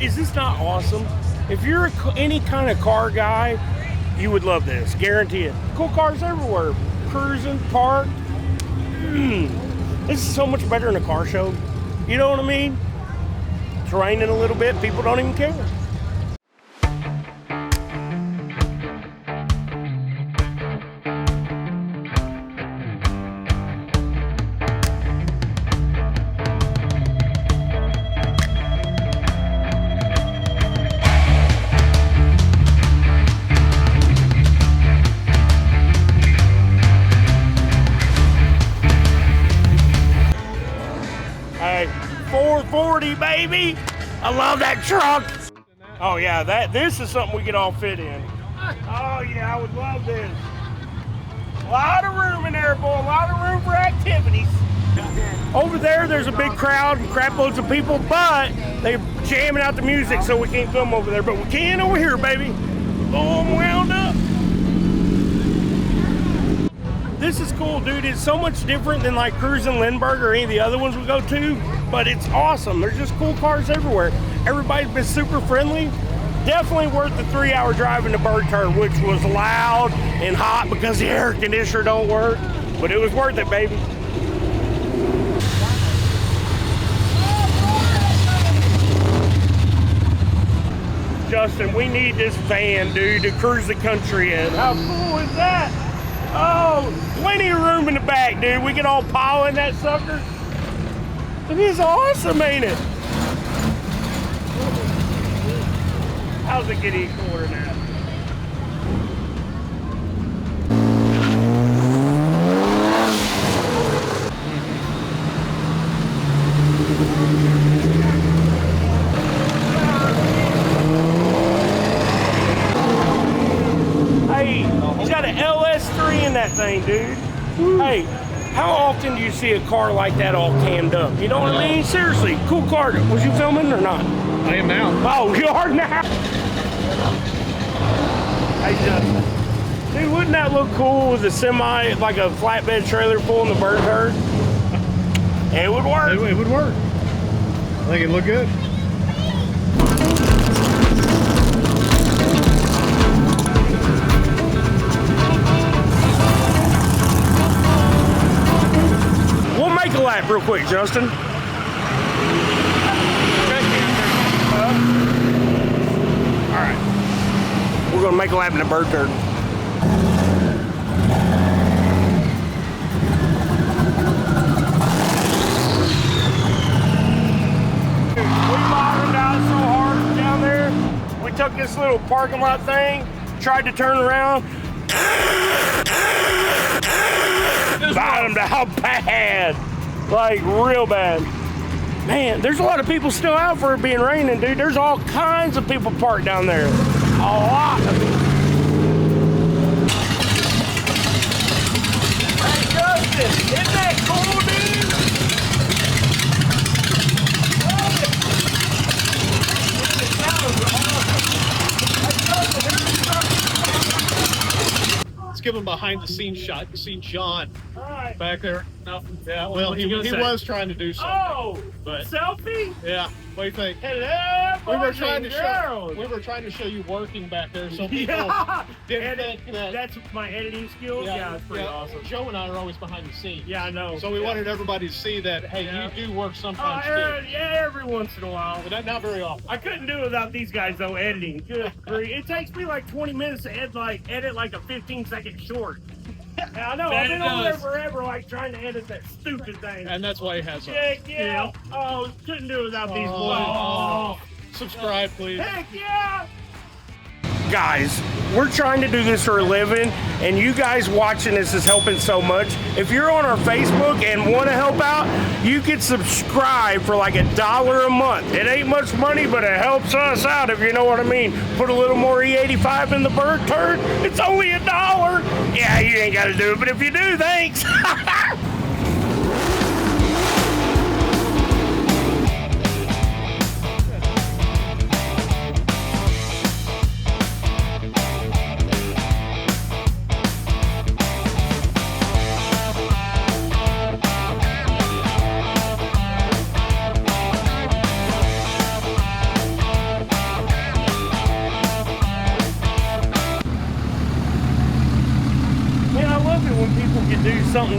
Is this not awesome? If you're any kind of car guy, you would love this. Guarantee it. Cool cars everywhere. Cruising, parked. This is so much better than a car show. You know what I mean? It's raining a little bit. People don't even care. Hey, 440, baby. I love that truck. Oh yeah, this is something we could all fit in. Oh yeah, I would love this. A lot of room in there, boy. A lot of room for activities. Over there's a big crowd and crap loads of people, but they're jamming out the music, so we can't film over there. But we can over here, baby. Oh, I'm wound up. This is cool, dude. It's so much different than like cruising Lindbergh or any of the other ones we go to, but it's awesome. There's just cool cars everywhere. Everybody's been super friendly. Definitely worth the 3-hour drive into Turd, which was loud and hot because the air conditioner don't work, but it was worth it, baby. Justin, we need this van, dude, to cruise the country in. How cool is that? Oh, plenty of room in the back, dude. We can all pile in that sucker. It is awesome, ain't it? How's it get any cooler than that? He's got an LS3 in that thing, dude. Woo. Hey, how often do you see a car like that all cammed up? You know what I mean? Seriously, cool car. Was you filming or not? I am now. Oh, you are now? Hey, Justin. Dude, wouldn't that look cool with a semi, like a flatbed trailer pulling the Turd? It would work. It would work. I think it'd look good. Make a lap real quick, Justin. All right. We're gonna make a lap in the Turd. We bottomed out so hard down there. We took this little parking lot thing, tried to turn around. Bottomed out bad. Like real bad. Man, there's a lot of people still out for it being raining, dude. There's all kinds of people parked down there. A lot of people. Hey, Justin, isn't that cool, dude? Let's give him a behind the scenes shot. You see John back there. No. Yeah, well, he was trying to do something. Oh, but selfie? Yeah. What do you think? Hello, we were trying to show you working back there, so people didn't think that. That's my editing skills. Yeah, it's pretty awesome. Joe and I are always behind the scenes. Yeah, I know. So we wanted everybody to see that. Hey, you do work sometimes too. Yeah, every once in a while. But not very often. I couldn't do it without these guys though. Editing. Good grief. It takes me like 20 minutes to edit like a 15-second short. I know. I've been over there forever, like trying to edit that stupid thing. And that's why he has us. Heck yeah. Oh, couldn't do it without these boys. Oh. Subscribe, please. Heck yeah. Guys, we're trying to do this for a living, and you guys watching this is helping so much. If you're on our Facebook and want to help out, you can subscribe for like $1 a month. It ain't much money, but it helps us out, if you know what I mean. Put a little more E85 in the Turd. It's only $1. Yeah, you ain't got to do it, but if you do, thanks.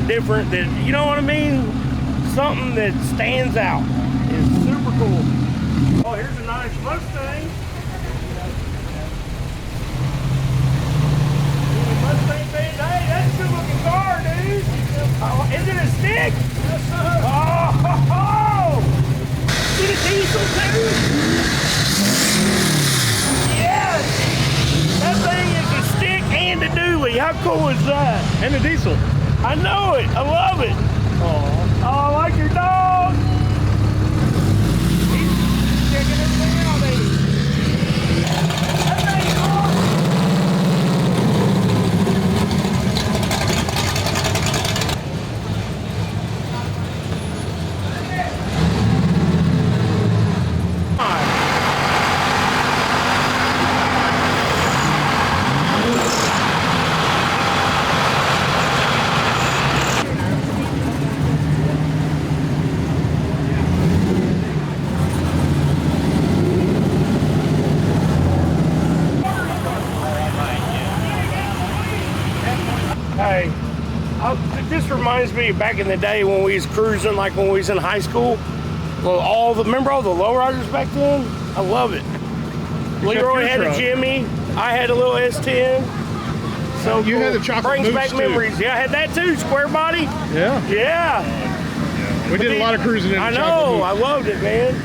something different that, you know what I mean? Something that stands out. It's super cool. Oh, here's a nice Mustang. Mustang fans, hey, that's a good looking car, dude. Oh, is it a stick? Yes, sir. Oh, ho, ho. Is it a diesel too? Yes. That thing is a stick and a dually. How cool is that? And a diesel. I know it. I love it. Oh, I like your dog. He's checking everything out, ain't he? That thing's awesome. Hey, this reminds me of back in the day when we was cruising, like when we was in high school. Well, remember all the lowriders back then? I love it. Leroy had a Jimmy. I had a little S10. So you had the chocolate brings back too. memories. Yeah, I had that too. Square body. Yeah. Yeah. We did a lot of cruising in the I chocolate know. moose. I loved it, man.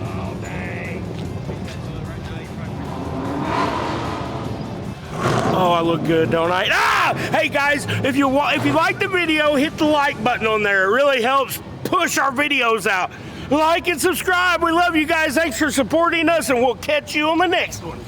Oh dang. Oh, I look good, don't I? Ah! Hey guys, if you like the video, hit the like button on there. It really helps push our videos out. Like and subscribe. We love you guys. Thanks for supporting us, and we'll catch you on the next one.